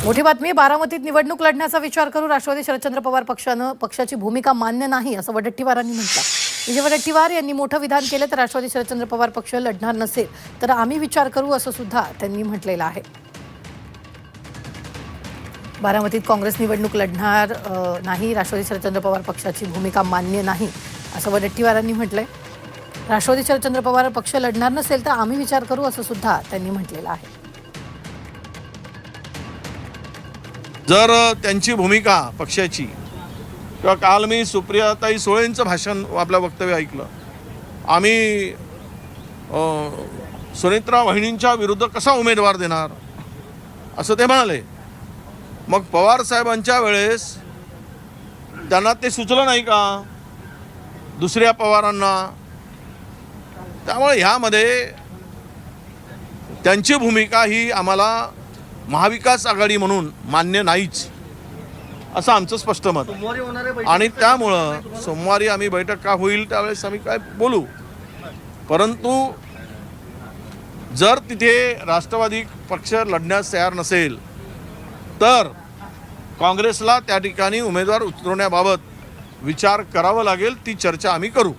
मोठी बातमी, बारामतीत निवडणूक लढण्याचा विचार करू राष्ट्रवादी शरदचंद्र पवार पक्षाची भूमिका मान्य नाही असं वडेट्टीवारांनी म्हटलं. विजय वडेट्टीवार यांनी मोठं विधान केलं तर राष्ट्रवादी शरदचंद्र पवार पक्ष लढणार नसेल तर आम्ही विचार करू असं सुद्धा त्यांनी म्हटलेलं आहे. बारामतीत काँग्रेस निवडणूक लढणार नाही, राष्ट्रवादी शरदचंद्र पवार पक्षाची भूमिका मान्य नाही असं वडेट्टीवारांनी म्हटलंय. राष्ट्रवादी शरदचंद्र पवार पक्ष लढणार नसेल तर आम्ही विचार करू असं सुद्धा त्यांनी म्हटलेलं आहे. जर त्यांची भूमिका पक्षाची किंवा काल मी सुप्रियाताई सुळेंचं भाषण आपलं वक्तव्य ऐकलं. आम्ही सुनेत्रा वहिनींच्या विरुद्ध कसा उमेदवार देणार असं ते म्हणाले. मग पवार साहेबांच्या वेळेस त्यांना ते सुचलं नाही का दुसऱ्या पवारांना? त्यामुळे ह्यामध्ये त्यांची भूमिका ही आम्हाला महाविकास आघाडी म्हणून मान्य नाहीच असं आमचं स्पष्ट मत. आणि त्यामुळं सोमवारी आम्ही बैठक का होईल त्यावेळेस आम्ही काय बोलू. परंतु जर तिथे राष्ट्रवादी पक्ष लढण्यास तयार नसेल तर काँग्रेसला त्या ठिकाणी उमेदवार उतरवण्याबाबत विचार करावा लागेल. ती चर्चा आम्ही करू.